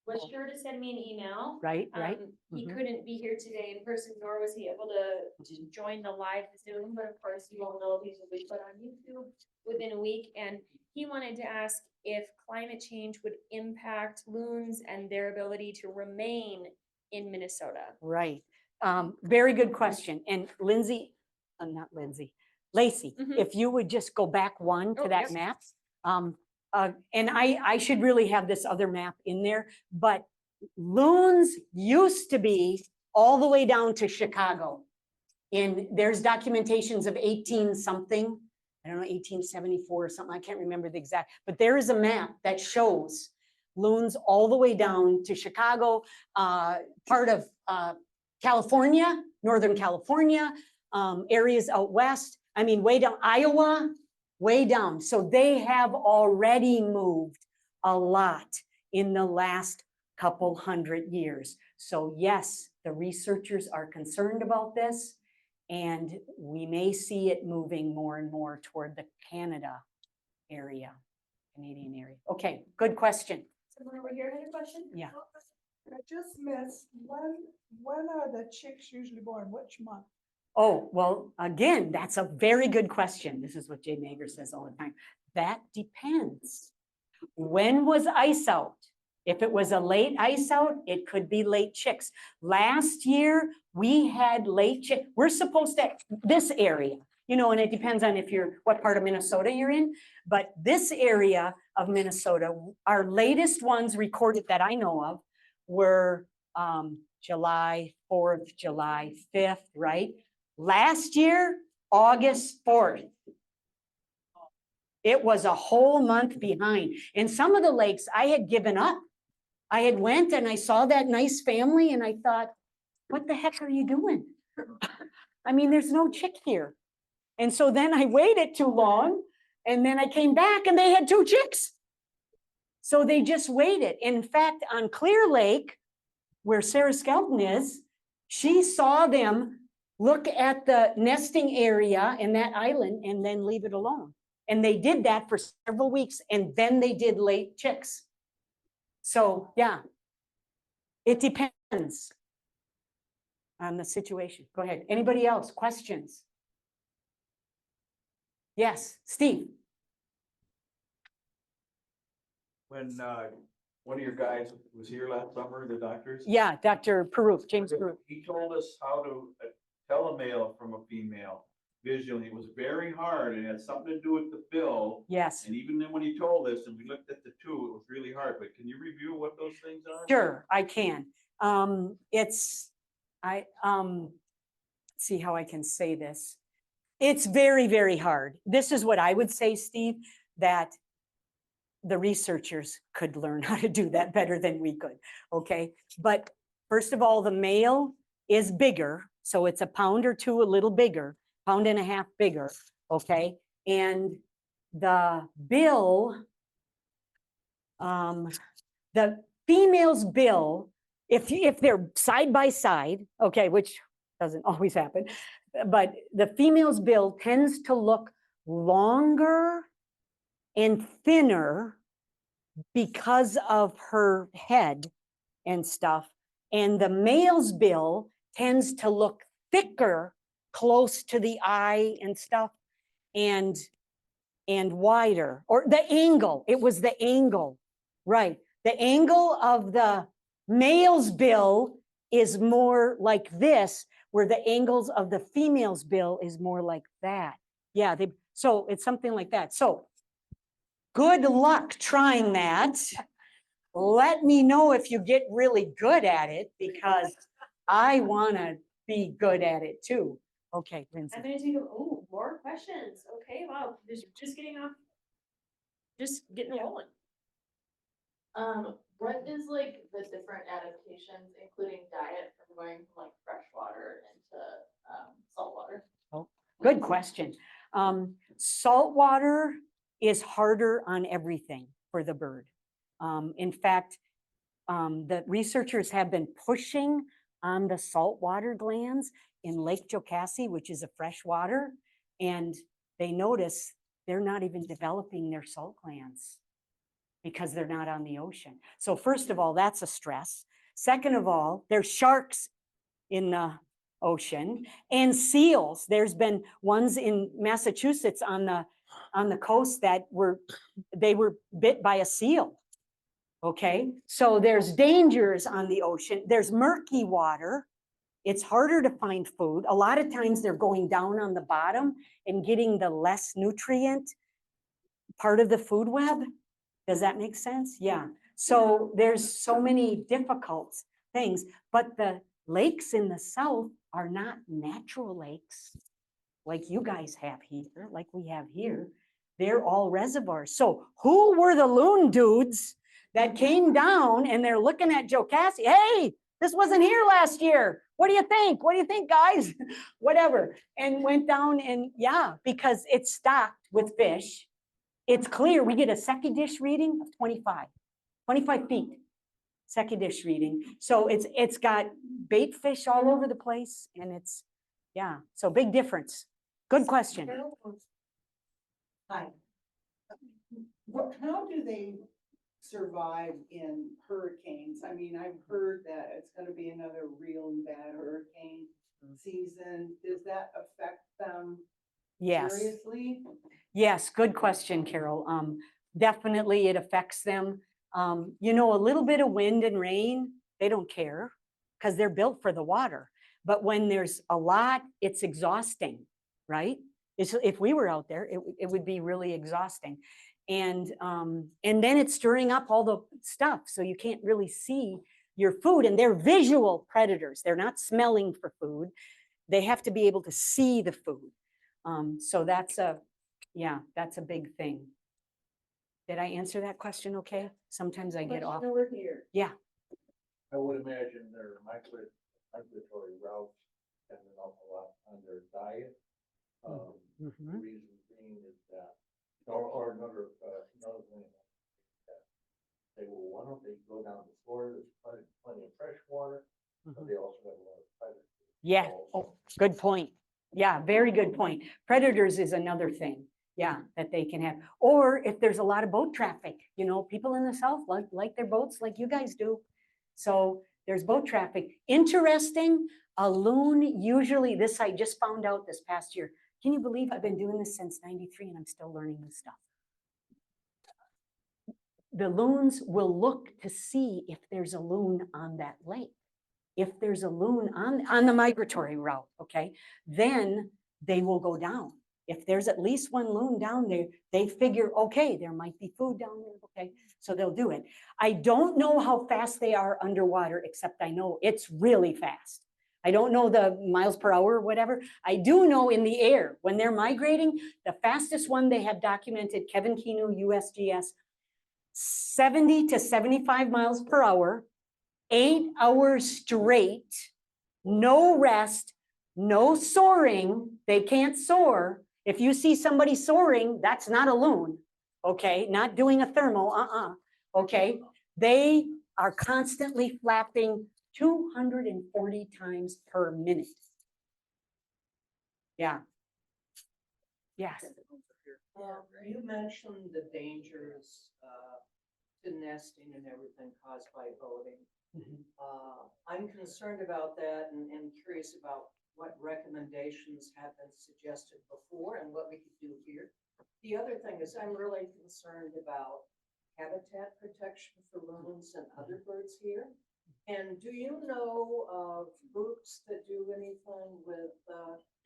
was sure to send me an email. Right. He couldn't be here today in person, nor was he able to join the live Zoom, but of course you all know these will be put on YouTube within a week. And he wanted to ask if climate change would impact loons and their ability to remain in Minnesota. Right. Very good question. And Lindsay, Lacey, if you would just go back one to that map. And I should really have this other map in there, but loons used to be all the way down to Chicago. And there's documentations of 18 something, I don't know, 1874 or something. I can't remember the exact, but there is a map that shows loons all the way down to Chicago, part of California, Northern California, areas out west. I mean, way down Iowa, way down. So they have already moved a lot in the last couple hundred years. So yes, the researchers are concerned about this, and we may see it moving more and more toward the Canadian area. Okay, good question. Someone over here had a question? Yeah. I just missed, when are the chicks usually born? Which month? Oh, well, again, that's a very good question. This is what Jay Mager says all the time. That depends. When was ice out? If it was a late ice out, it could be late chicks. Last year, we had late chicks. We're supposed to, this area, you know, and it depends on what part of Minnesota you're in, but this area of Minnesota, our latest ones recorded that I know of were July 4th, July 5th, right? Last year, August 4th. It was a whole month behind. And some of the lakes I had given up. I had went and I saw that nice family and I thought, what the heck are you doing? I mean, there's no chick here. And so then I waited too long and then I came back and they had 2 chicks. So they just waited. In fact, on Clear Lake, where Sarah Skelton is, she saw them look at the nesting area in that island and then leave it alone. And they did that for several weeks and then they did late chicks. So yeah, it depends on the situation. Go ahead. Anybody else? Questions? Yes, Steve. When one of your guys was here last summer, the doctors. Yeah, Dr. Peru, James Peru. He told us how to tell a male from a female visually. It was very hard and it had something to do with the bill. Yes, And even then when he told us and we looked at the two, it was really hard. But can you review what those things are? sure, I can. See how I can say this. It's very, very hard. This is what I would say, Steve, that the researchers could learn how to do that better than we could, okay? But first of all, the male is bigger, so it's a pound or two a little bigger, pound and a half bigger, okay? And the bill, the female's bill, if they're side by side, okay, which doesn't always happen, but the female's bill tends to look longer and thinner because of her head and stuff. And the male's bill tends to look thicker close to the eye and stuff and wider, or the angle. It was the angle, right? The angle of the male's bill is more like this, where the angles of the female's bill is more like that. Yeah, so it's something like that. So good luck trying that. Let me know if you get really good at it, because I want to be good at it too. Okay, Lindsay. I'm gonna take, more questions. Okay, wow, just getting off, just getting rolling. What is like the different adaptations, including diet, from going from like freshwater into saltwater? Good question. Saltwater is harder on everything for the bird. In fact, the researchers have been pushing on the saltwater glands in Lake Jocassee, which is a freshwater, and they notice they're not even developing their salt glands because they're not on the ocean. So first of all, that's a stress. Second of all, there's sharks in the ocean and seals. There's been ones in Massachusetts on the coast that were bit by a seal. Okay, so there's dangers on the ocean. There's murky water. It's harder to find food. A lot of times they're going down on the bottom and getting the less nutrient part of the food web. Does that make sense? Yeah. So there's so many difficult things, but the lakes in the south are not natural lakes like you guys have here, like we have here. They're all reservoirs. So who were the loon dudes that came down and they're looking at Jocassee? Hey, this wasn't here last year. What do you think? What do you think, guys? Whatever. And went down and yeah, because it's stocked with fish. It's clear. We get a second dish reading of 25 feet. Second dish reading. So it's got bait fish all over the place, and it's, yeah, so big difference. Good question. Hi. How do they survive in hurricanes? I mean, I've heard that it's gonna be another real bad hurricane season. Does that affect them Yes. seriously? Yes, good question, Carol. Definitely it affects them. You know, a little bit of wind and rain, they don't care because they're built for the water. But when there's a lot, it's exhausting, right? If we were out there, it would be really exhausting. And then it's stirring up all the stuff. So you can't really see your food, and they're visual predators. They're not smelling for food. They have to be able to see the food. So that's a big thing. Did I answer that question okay? Sometimes I get off. Over here. Yeah, I would imagine their migratory routes depend an awful lot on their diet. The mhm. reason being is that, or another thing. They will, why don't they go down to Florida, there's plenty of fresh water, but they also have a lot of predators. Yeah, Also. oh, good point. Yeah, very good point. Predators is another thing, yeah, that they can have. Or if there's a lot of boat traffic, you know, people in the south like their boats like you guys do. So there's boat traffic. Interesting, a loon usually, this I just found out this past year. Can you believe I've been doing this since '93 and I'm still learning this stuff? the loons will look to see if there's a loon on that lake. If there's a loon on the migratory route, okay, then they will go down. If there's at least one loon down there, they figure, okay, there might be food down there, okay, so they'll do it. I don't know how fast they are underwater, except I know it's really fast. I don't know the miles per hour or whatever. I do know in the air, when they're migrating, the fastest one they have documented, Kevin Kinu, USGS, 70 to 75 miles per hour, 8 hours straight, no rest, no soaring. They can't soar. If you see somebody soaring, that's not a loon, okay? Not doing a thermal, okay? They are constantly flapping 240 times per minute. Yeah. Yes. You mentioned the dangers to nesting and everything caused by boating. Mhm. I'm concerned about that and curious about what recommendations have been suggested before and what we could do here. The other thing is I'm really concerned about habitat protection for loons and other birds here. And do you know of groups that do anything with,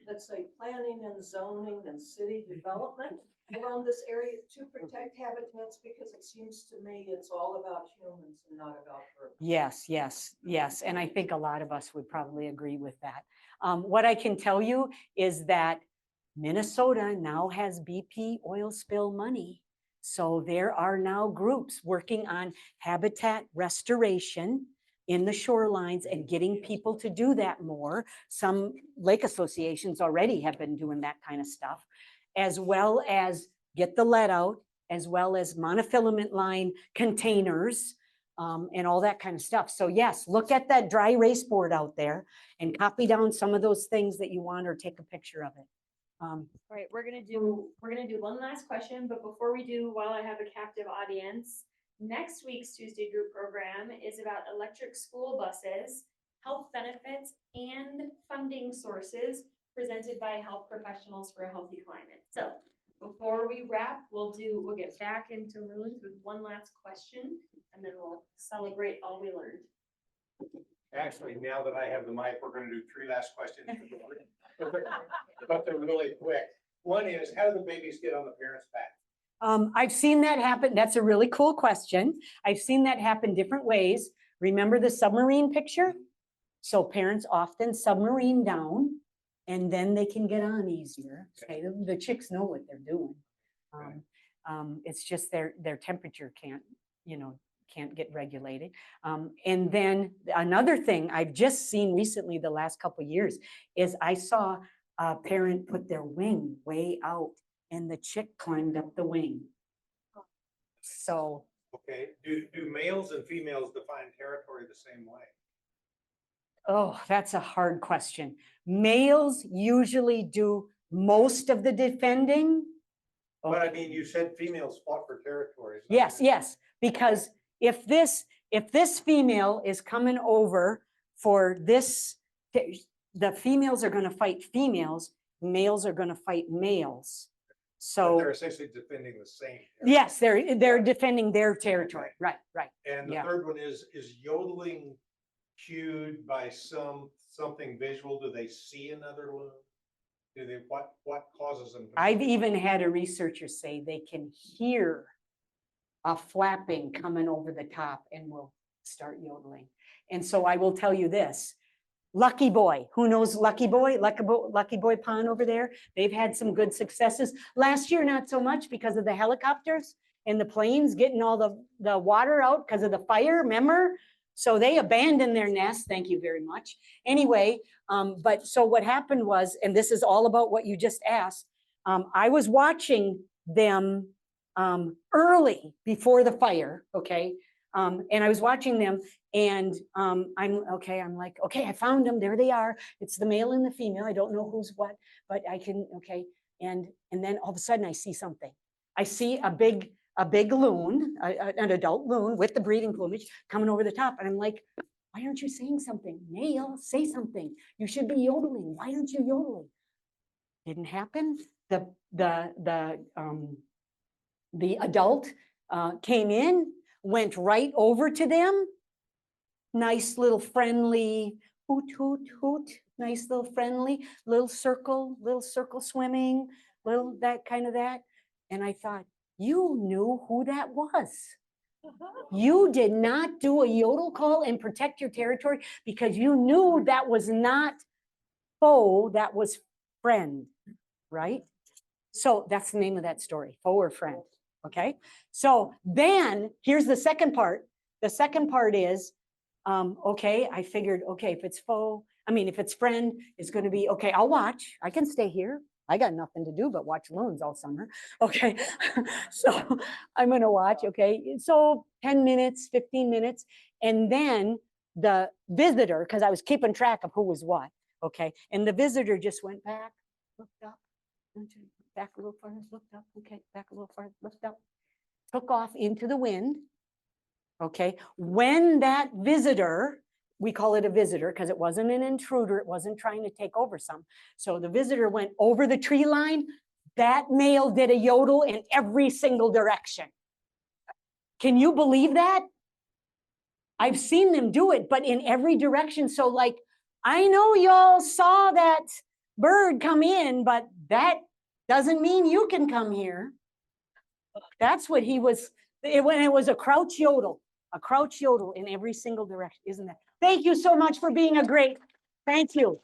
let's say, planning and zoning and city development around this area to protect habitats? Because it seems to me it's all about humans and not about birds. Yes, yes, yes. And I think a lot of us would probably agree with that. What I can tell you is that Minnesota now has BP oil spill money. So there are now groups working on habitat restoration in the shorelines and getting people to do that more. Some lake associations already have been doing that kind of stuff, as well as get the lead out, as well as monofilament line containers, and all that kind of stuff. So yes, look at that dry erase board out there and copy down some of those things that you want or take a picture of it. All right, we're gonna do one last question, but before we do, while I have a captive audience, next week's Tuesday group program is about electric school buses, health benefits, and funding sources presented by health professionals for a healthy climate. So before we wrap, we'll get back into Loons with one last question, and then we'll celebrate all we learned. Actually, now that I have the mic, we're gonna do 3 last questions. But they're really quick. One is, how do the babies get on the parents' back? I've seen that happen. That's a really cool question. I've seen that happen different ways. Remember the submarine picture? So parents often submarine down and then they can get on easier. Okay, the chicks know what they're doing. It's just their temperature can't get regulated. And then another thing I've just seen recently, the last couple of years, is I saw a parent put their wing way out and the chick climbed up the wing. So, Okay, do males and females define territory the same way? oh, that's a hard question. Males usually do most of the defending. But I mean, you said females fought for territories. Yes, yes, because if this female is coming over for this, the females are gonna fight females, males are gonna fight males. But So, they're essentially defending the same. territory. yes, they're defending their territory, right, right. And the yeah. third one is yodeling cued by something visual? Do they see another loon? Do they, what causes them? to- I've even had a researcher say they can hear a flapping coming over the top and will start yodeling. And so I will tell you this, Lucky Boy, who knows Lucky Boy? Lucky Boy Pond over there? They've had some good successes. Last year, not so much because of the helicopters and the planes getting all the water out because of the fire, remember? So they abandoned their nest, thank you very much. Anyway, but so what happened was, and this is all about what you just asked, I was watching them early before the fire, okay? And I was watching them and I'm like, okay, I found them, there they are. It's the male and the female, I don't know who's what, but I can, okay. And then all of a sudden I see something. I see a big loon, an adult loon with the breeding plumage coming over the top. And I'm like, why aren't you saying something? Male, say something. You should be yodeling. Why aren't you yodeling? Didn't happen. The adult came in went right over to them. Nice little friendly, hoot, hoot, hoot, nice little friendly, little circle swimming, little that kind of that. And I thought, you knew who that was. You did not do a yodel call and protect your territory because you knew that was not foe, that was friend, right? So that's the name of that story, foe or friend, okay? So then here's the second part. The second part is, okay, I figured, okay, if it's if it's friend, it's gonna be, okay, I'll watch. I can stay here. I got nothing to do but watch Loons all summer, okay? So I'm gonna watch, okay? So 10 minutes, 15 minutes, and then the visitor, because I was keeping track of who was what, okay? And the visitor just went back, looked up, back a little farther, looked up, okay, back a little farther, looked up, took off into the wind, okay? When that visitor, we call it a visitor because it wasn't an intruder, it wasn't trying to take over some. So the visitor went over the tree line, that male did a yodel in every single direction. Can you believe that? I've seen them do it, but in every direction. So like, I know y'all saw that bird come in, but that doesn't mean you can come here. That's what he was, when it was a crouch yodel in every single direction, isn't that? Thank you so much for being thank you.